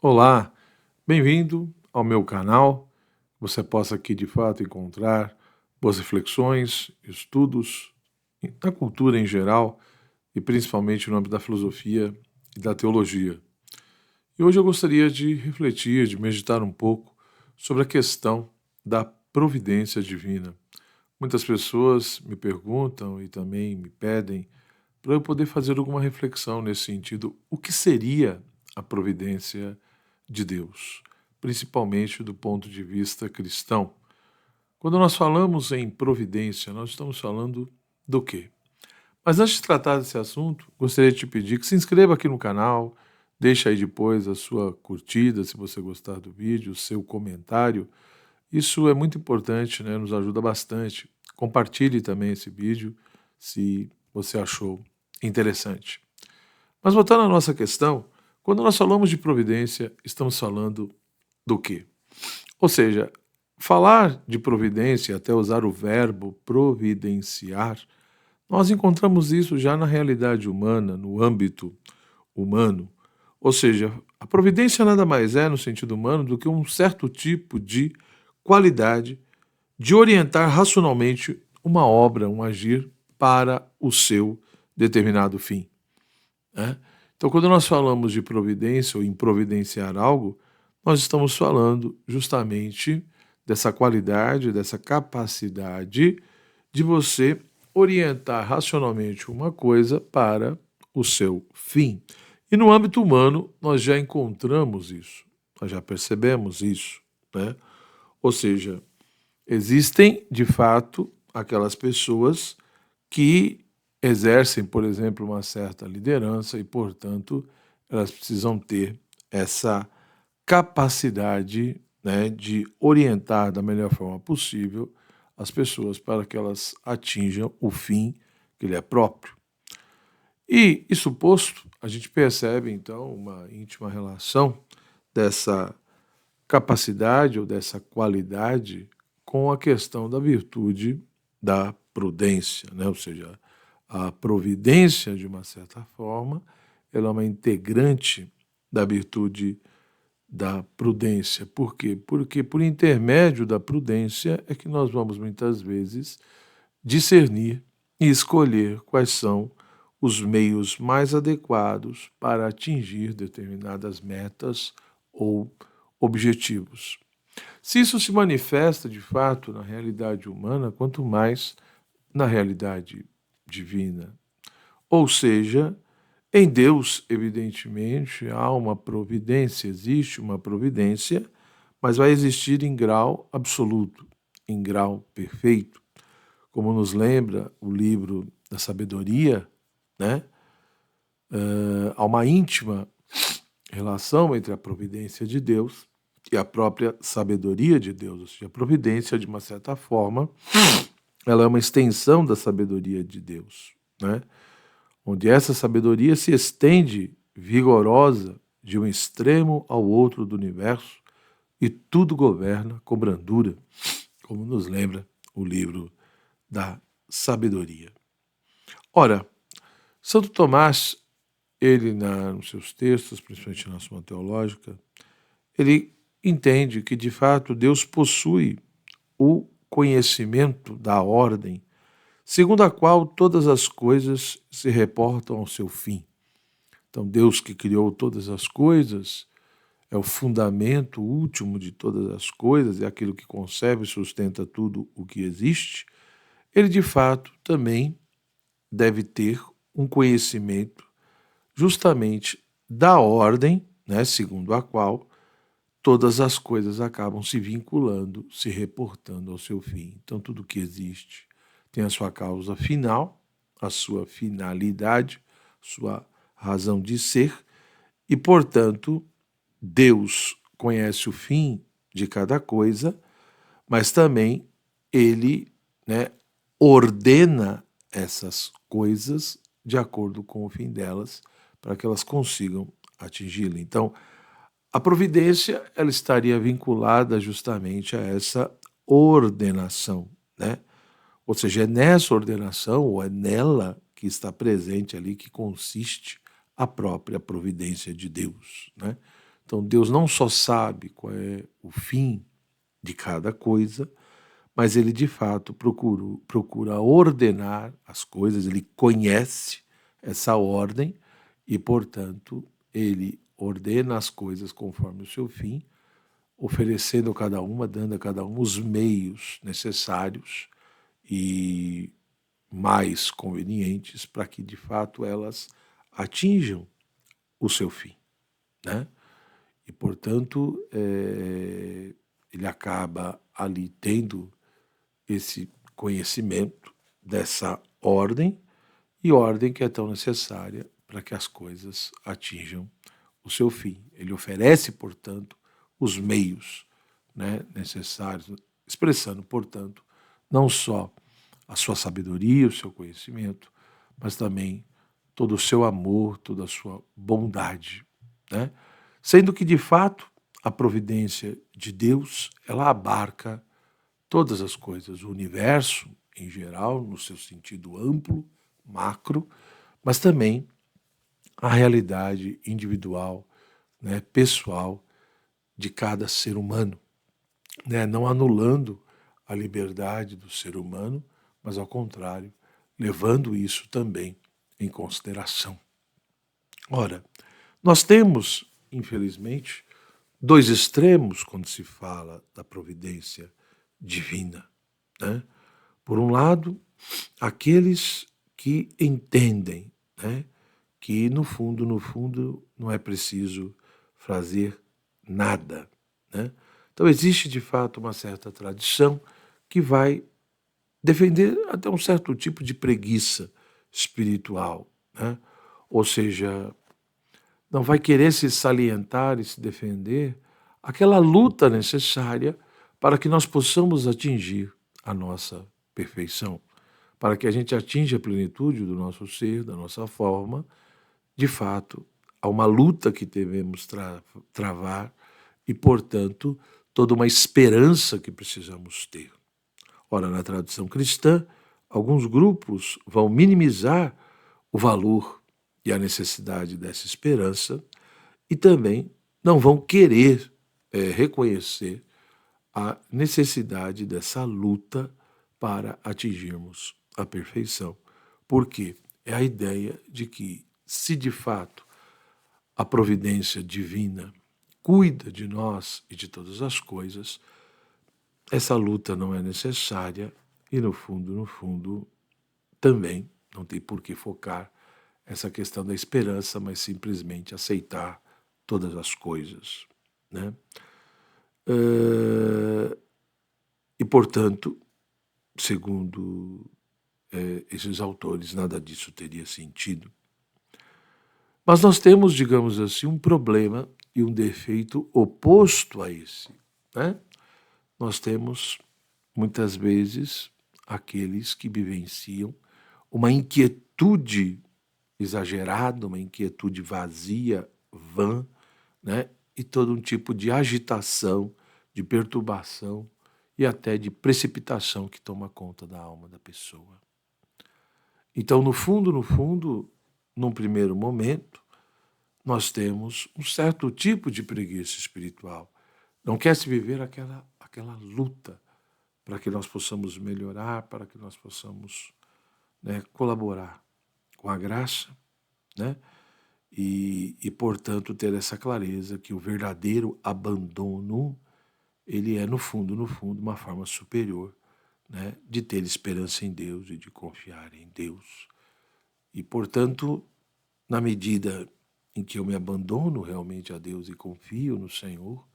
Olá, bem-vindo ao meu canal. Você possa aqui de fato encontrar boas reflexões, estudos da cultura em geral e principalmente no âmbito da filosofia e da teologia. E hoje eu gostaria de refletir, de meditar um pouco sobre a questão da providência divina. Muitas pessoas me perguntam e também me pedem para eu poder fazer alguma reflexão nesse sentido. O que seria a providência de Deus, principalmente do ponto de vista cristão? Quando nós falamos em providência, nós estamos falando do quê? Mas antes de tratar desse assunto, gostaria de te pedir que se inscreva aqui no canal, deixe aí depois a sua curtida, se você gostar do vídeo, o seu comentário. Isso é muito importante, né? Nos ajuda bastante. Compartilhe também esse vídeo se você achou interessante. Mas voltando à nossa questão, quando nós falamos de providência, estamos falando do quê? Ou seja, falar de providência, até usar o verbo providenciar, nós encontramos isso já na realidade humana, no âmbito humano. Ou seja, a providência nada mais é, no sentido humano, do que um certo tipo de qualidade de orientar racionalmente uma obra, um agir para o seu determinado fim, né? Então, quando nós falamos de providência ou em providenciar algo, nós estamos falando justamente dessa qualidade, dessa capacidade de você orientar racionalmente uma coisa para o seu fim. E no âmbito humano, nós já encontramos isso, nós já percebemos isso, né? Ou seja, existem, de fato, aquelas pessoas que exercem, por exemplo, uma certa liderança e, portanto, elas precisam ter essa capacidade, né, de orientar da melhor forma possível as pessoas para que elas atinjam o fim que lhe é próprio. E, isso posto, a gente percebe, então, uma íntima relação dessa capacidade ou dessa qualidade com a questão da virtude da prudência, né? Ou seja, a providência, de uma certa forma, ela é uma integrante da virtude da prudência. Por quê? Porque por intermédio da prudência é que nós vamos muitas vezes discernir e escolher quais são os meios mais adequados para atingir determinadas metas ou objetivos. Se isso se manifesta de fato na realidade humana, quanto mais na realidade divina. Ou seja, em Deus, evidentemente, há uma providência, existe uma providência, mas vai existir em grau absoluto, em grau perfeito. Como nos lembra o livro da sabedoria, né? Há uma íntima relação entre a providência de Deus e a própria sabedoria de Deus. Ou seja, a providência, de uma certa forma, ela é uma extensão da sabedoria de Deus, né? Onde essa sabedoria se estende vigorosa de um extremo ao outro do universo e tudo governa com brandura, como nos lembra o livro da sabedoria. Ora, Santo Tomás, ele nos seus textos, principalmente na Suma Teológica, ele entende que de fato Deus possui o conhecimento da ordem, segundo a qual todas as coisas se reportam ao seu fim. Então, Deus que criou todas as coisas é o fundamento último de todas as coisas, é aquilo que conserva e sustenta tudo o que existe. Ele, de fato, também deve ter um conhecimento justamente da ordem, né, segundo a qual todas as coisas acabam se vinculando, se reportando ao seu fim. Então, tudo que existe tem a sua causa final, a sua finalidade, sua razão de ser, e, portanto, Deus conhece o fim de cada coisa, mas também ele, né, ordena essas coisas de acordo com o fim delas, para que elas consigam atingi-lo. Então, a providência ela estaria vinculada justamente a essa ordenação, né? Ou seja, é nessa ordenação, ou é nela que está presente ali, que consiste a própria providência de Deus, né? Então Deus não só sabe qual é o fim de cada coisa, mas ele de fato procura ordenar as coisas, ele conhece essa ordem e, portanto, ele ordena as coisas conforme o seu fim, oferecendo a cada uma, dando a cada uma os meios necessários e mais convenientes para que de fato elas atinjam o seu fim, né? E, portanto, ele acaba ali tendo esse conhecimento dessa ordem, e ordem que é tão necessária para que as coisas atinjam o seu fim. Ele oferece, portanto, os meios, né, necessários, expressando, portanto, não só a sua sabedoria, o seu conhecimento, mas também todo o seu amor, toda a sua bondade, né? Sendo que, de fato, a providência de Deus, ela abarca todas as coisas, o universo em geral, no seu sentido amplo, macro, mas também a realidade individual, né, pessoal de cada ser humano, né, não anulando a liberdade do ser humano, mas ao contrário, levando isso também em consideração. Ora, nós temos, infelizmente, dois extremos quando se fala da providência divina, né? Por um lado, aqueles que entendem, né, que no fundo, não é preciso fazer nada, né? Então existe de fato uma certa tradição que vai defender até um certo tipo de preguiça espiritual, né? Ou seja, não vai querer se salientar e se defender aquela luta necessária para que nós possamos atingir a nossa perfeição, para que a gente atinja a plenitude do nosso ser, da nossa forma. De fato, há uma luta que devemos travar e, portanto, toda uma esperança que precisamos ter. Ora, na tradição cristã, alguns grupos vão minimizar o valor e a necessidade dessa esperança e também não vão querer reconhecer a necessidade dessa luta para atingirmos a perfeição. Porque é a ideia de que, se de fato a providência divina cuida de nós e de todas as coisas, essa luta não é necessária e, no fundo, também não tem por que focar essa questão da esperança, mas simplesmente aceitar todas as coisas, né? E, portanto, segundo esses autores, nada disso teria sentido. Mas nós temos, digamos assim, um problema e um defeito oposto a esse, né? Nós temos, muitas vezes, aqueles que vivenciam uma inquietude exagerada, uma inquietude vazia, vã, né? E todo um tipo de agitação, de perturbação e até de precipitação que toma conta da alma da pessoa. Então, no fundo, num primeiro momento, nós temos um certo tipo de preguiça espiritual. Não quer se viver aquela luta para que nós possamos melhorar, para que nós possamos, né, colaborar com a graça, né? E, portanto, ter essa clareza que o verdadeiro abandono, ele é, no fundo, uma forma superior, né, de ter esperança em Deus e de confiar em Deus. E, portanto, na medida em que eu me abandono realmente a Deus e confio no Senhor,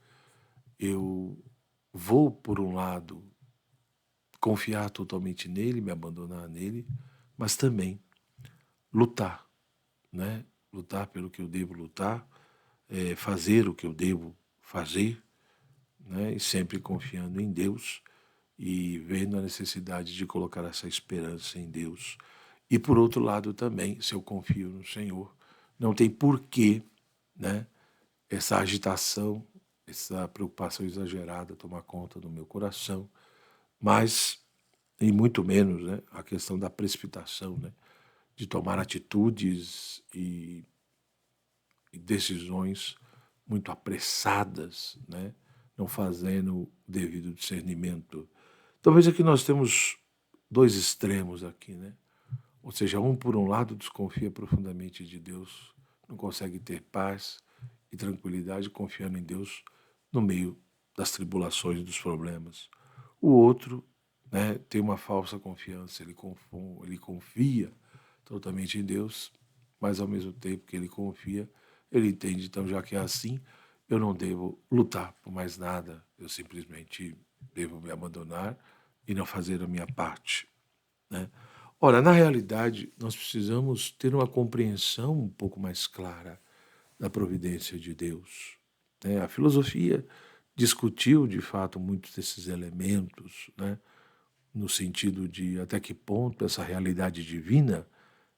eu vou, por um lado, confiar totalmente nele, me abandonar nele, mas também lutar, né? Lutar pelo que eu devo lutar, fazer o que eu devo fazer, né? E sempre confiando em Deus e vendo a necessidade de colocar essa esperança em Deus. E, por outro lado, também, se eu confio no Senhor, não tem porquê, né, essa agitação, essa preocupação exagerada tomar conta do meu coração, mas, e muito menos, né, a questão da precipitação, né, de tomar atitudes e decisões muito apressadas, né? Não fazendo o devido discernimento. Talvez aqui nós temos dois extremos aqui, né? Ou seja, um por um lado desconfia profundamente de Deus, não consegue ter paz e tranquilidade confiando em Deus no meio das tribulações e dos problemas. O outro, né, tem uma falsa confiança, ele confia totalmente em Deus, mas ao mesmo tempo que ele confia, ele entende, então já que é assim, eu não devo lutar por mais nada, eu simplesmente devo me abandonar e não fazer a minha parte, né? Ora, na realidade, nós precisamos ter uma compreensão um pouco mais clara da providência de Deus, né? A filosofia discutiu, de fato, muitos desses elementos, né? No sentido de até que ponto essa realidade divina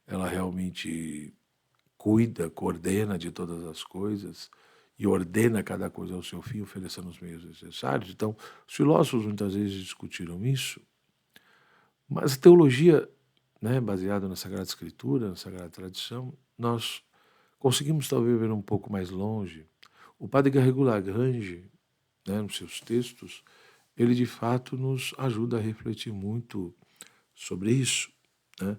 ela realmente cuida, coordena de todas as coisas e ordena cada coisa ao seu fim, oferecendo os meios necessários. Então, os filósofos muitas vezes discutiram isso, mas a teologia, né, baseada na Sagrada Escritura, na Sagrada Tradição, nós conseguimos talvez ver um pouco mais longe. O padre Garrigou Lagrange, né, nos seus textos, ele de fato nos ajuda a refletir muito sobre isso, né?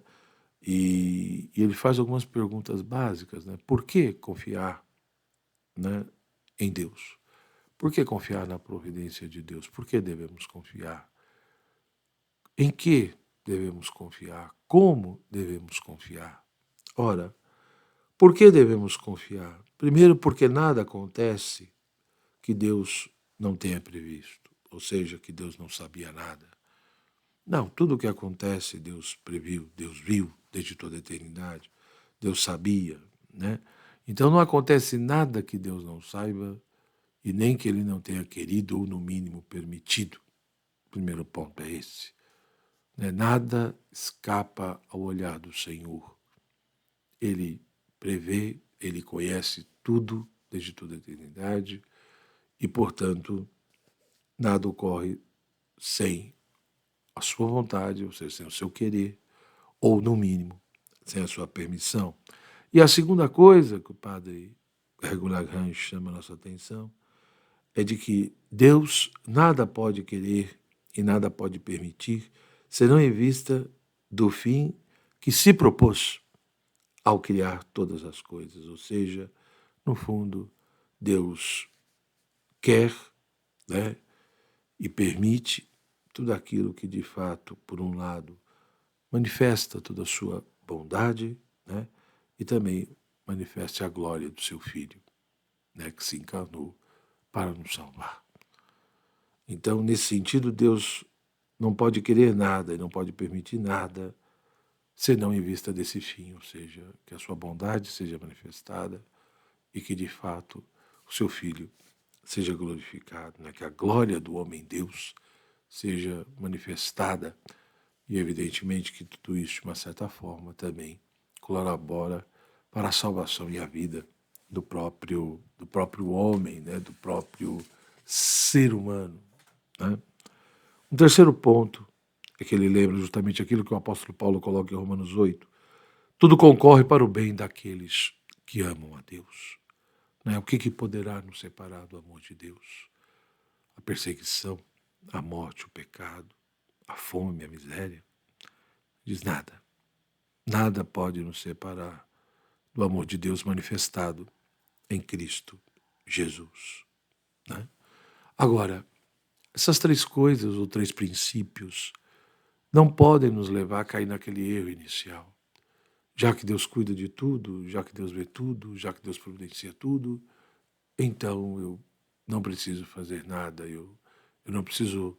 E ele faz algumas perguntas básicas, né? Por que confiar, né, em Deus? Por que confiar na providência de Deus? Por que devemos confiar? Em que devemos confiar? Como devemos confiar? Ora, por que devemos confiar? Primeiro, porque nada acontece que Deus não tenha previsto, ou seja, que Deus não sabia nada. Não, tudo o que acontece Deus previu, Deus viu desde toda a eternidade, Deus sabia, né? Então não acontece nada que Deus não saiba e nem que Ele não tenha querido ou no mínimo permitido. O primeiro ponto é esse, né? Nada escapa ao olhar do Senhor. Ele prevê, Ele conhece tudo desde toda a eternidade e, portanto, nada ocorre sem a sua vontade, ou seja, sem o seu querer, ou, no mínimo, sem a sua permissão. E a segunda coisa que o padre Lagrange chama a nossa atenção é de que Deus nada pode querer e nada pode permitir, senão em vista do fim que se propôs ao criar todas as coisas. Ou seja, no fundo, Deus quer, né, e permite tudo aquilo que de fato, por um lado, manifesta toda a sua bondade, né, e também manifeste a glória do seu Filho, né, que se encarnou para nos salvar. Então, nesse sentido, Deus não pode querer nada e não pode permitir nada senão em vista desse fim, ou seja, que a sua bondade seja manifestada e que, de fato, o seu Filho seja glorificado, né? Que a glória do homem-Deus seja manifestada e, evidentemente, que tudo isso, de uma certa forma, também colabora para a salvação e a vida do próprio homem, né? Do próprio ser humano, né? Um terceiro ponto é que ele lembra justamente aquilo que o apóstolo Paulo coloca em Romanos 8. Tudo concorre para o bem daqueles que amam a Deus. Né? O que poderá nos separar do amor de Deus? A perseguição, a morte, o pecado, a fome, a miséria? Diz nada. Nada pode nos separar do amor de Deus manifestado em Cristo Jesus. Né? Agora, essas três coisas, ou três princípios, não podem nos levar a cair naquele erro inicial. Já que Deus cuida de tudo, já que Deus vê tudo, já que Deus providencia tudo, então eu não preciso fazer nada, eu não preciso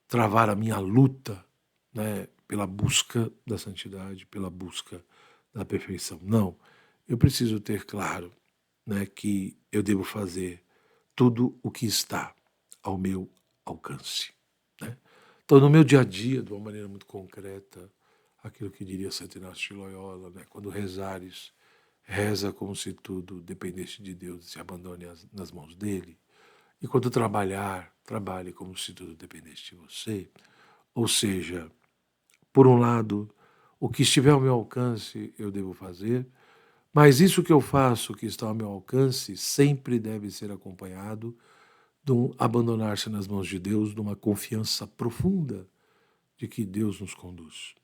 travar a minha luta, né, pela busca da santidade, pela busca da perfeição. Não, eu preciso ter claro, né, que eu devo fazer tudo o que está ao meu alcance, né? Então, no meu dia a dia, de uma maneira muito concreta, aquilo que diria Santo Inácio de Loyola, né? Quando rezares, reza como se tudo dependesse de Deus e se abandone nas mãos dele. E quando trabalhar, trabalhe como se tudo dependesse de você. Ou seja, por um lado, o que estiver ao meu alcance eu devo fazer, Mas isso que eu faço, que está ao meu alcance, sempre deve ser acompanhado de um abandonar-se nas mãos de Deus, de uma confiança profunda de que Deus nos conduz,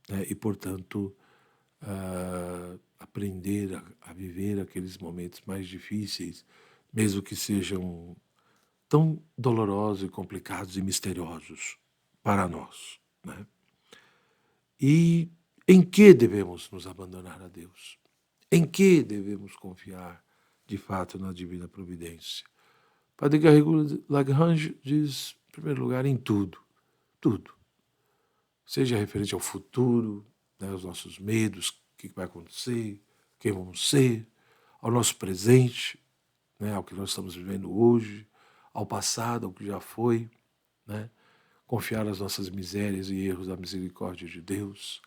né? E, portanto, aprender a viver aqueles momentos mais difíceis, mesmo que sejam tão dolorosos e complicados e misteriosos para nós, né? E em que devemos nos abandonar a Deus? Em que devemos confiar, de fato, na divina providência? Padre Garrigou Lagrange diz, em primeiro lugar, em tudo, tudo. Seja referente ao futuro, né, aos nossos medos, o que vai acontecer, quem vamos ser, ao nosso presente, né, ao que nós estamos vivendo hoje, ao passado, ao que já foi, né? Confiar nas nossas misérias e erros da misericórdia de Deus.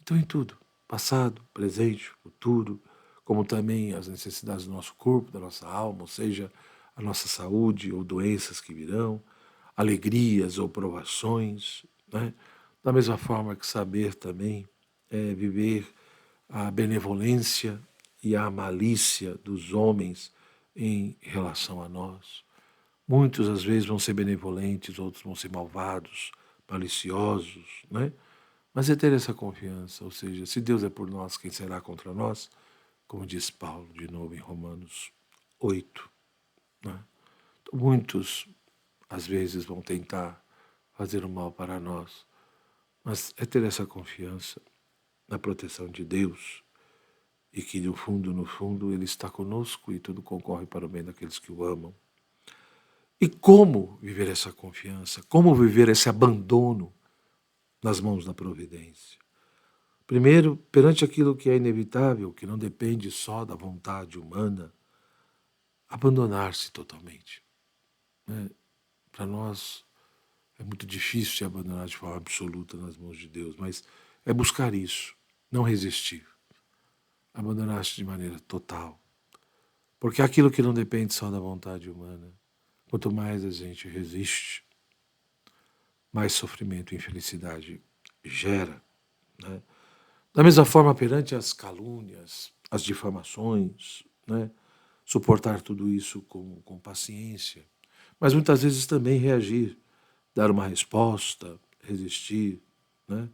Então, em tudo, passado, presente, futuro, como também as necessidades do nosso corpo, da nossa alma, ou seja, a nossa saúde ou doenças que virão, alegrias ou provações, né? Da mesma forma que saber também viver a benevolência e a malícia dos homens em relação a nós. Muitos, às vezes, vão ser benevolentes, outros vão ser malvados, maliciosos, né? Mas é ter essa confiança, ou seja, se Deus é por nós, quem será contra nós? Como diz Paulo, de novo, em Romanos 8, né? Muitos, às vezes, vão tentar fazer o mal para nós, mas é ter essa confiança na proteção de Deus e que, no fundo, Ele está conosco e tudo concorre para o bem daqueles que o amam. E como viver essa confiança? Como viver esse abandono nas mãos da providência? Primeiro, perante aquilo que é inevitável, que não depende só da vontade humana, abandonar-se totalmente, né? Para nós é muito difícil se abandonar de forma absoluta nas mãos de Deus, mas é buscar isso, não resistir, abandonar-se de maneira total. Porque aquilo que não depende só da vontade humana, quanto mais a gente resiste, mais sofrimento e infelicidade gera, né? Da mesma forma, perante as calúnias, as difamações, né? Suportar tudo isso com paciência, mas muitas vezes também reagir, dar uma resposta, resistir, né?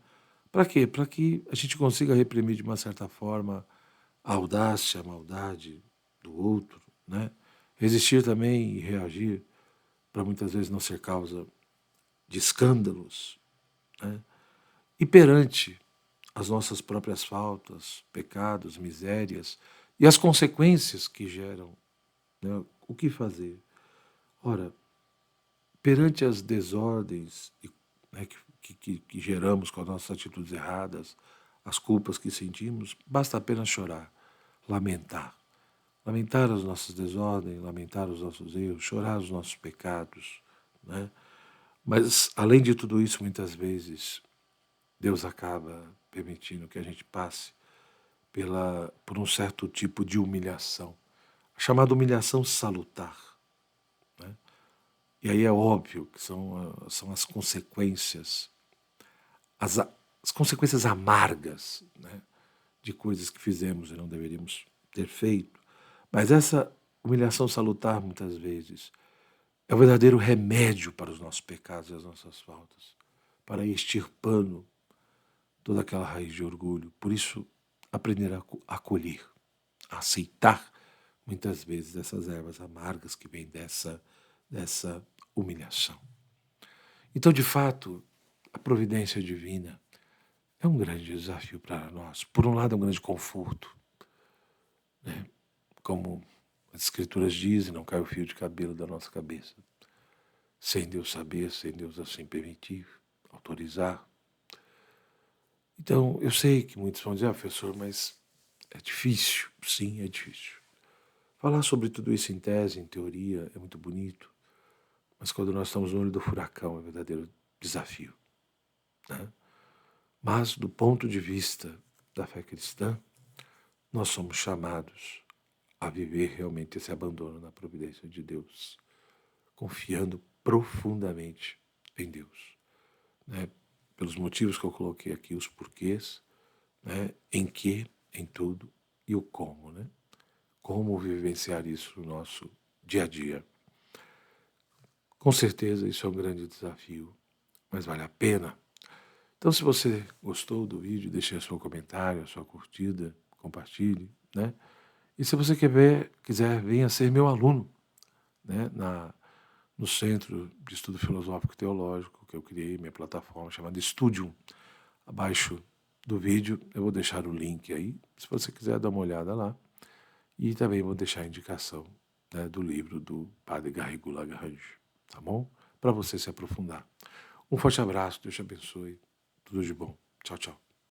Para quê? Para que a gente consiga reprimir de uma certa forma a audácia, a maldade do outro, né? Resistir também e reagir para muitas vezes não ser causa de escândalos, né? E perante as nossas próprias faltas, pecados, misérias e as consequências que geram, né? O que fazer? Ora, perante as desordens, né, que geramos com as nossas atitudes erradas, as culpas que sentimos, basta apenas chorar, lamentar. Lamentar as nossas desordens, lamentar os nossos erros, chorar os nossos pecados, né? Mas, além de tudo isso, muitas vezes, Deus acaba permitindo que a gente passe por um certo tipo de humilhação, a chamada humilhação salutar, né? E aí é óbvio que são as consequências, as consequências amargas, né, de coisas que fizemos e não deveríamos ter feito. Mas essa humilhação salutar, muitas vezes, é o verdadeiro remédio para os nossos pecados e as nossas faltas, para ir extirpando toda aquela raiz de orgulho. Por isso, aprender a acolher, a aceitar, muitas vezes, essas ervas amargas que vêm dessa humilhação. Então, de fato, a providência divina é um grande desafio para nós. Por um lado, é um grande conforto, né? Como as Escrituras dizem, não cai o fio de cabelo da nossa cabeça. Sem Deus saber, sem Deus assim permitir, autorizar. Então, eu sei que muitos vão dizer, professor, mas é difícil. Sim, é difícil. Falar sobre tudo isso em tese, em teoria, é muito bonito, mas quando nós estamos no olho do furacão, é um verdadeiro desafio, né? Mas, do ponto de vista da fé cristã, nós somos chamados a viver realmente esse abandono na providência de Deus, confiando profundamente em Deus, né? Pelos motivos que eu coloquei aqui, os porquês, né? Em que, em tudo, e o como, né? Como vivenciar isso no nosso dia a dia. Com certeza isso é um grande desafio, mas vale a pena. Então, se você gostou do vídeo, deixe seu comentário, a sua curtida, compartilhe, né? E se você quiser, venha ser meu aluno, né? No Centro de Estudo Filosófico e Teológico, que eu criei, minha plataforma chamada Studium. Abaixo do vídeo eu vou deixar o link aí, se você quiser dar uma olhada lá. E também vou deixar a indicação, né, do livro do Padre Garrigou Lagrange, tá bom? Para você se aprofundar. Um forte abraço, Deus te abençoe. Tudo de bom. Tchau, tchau.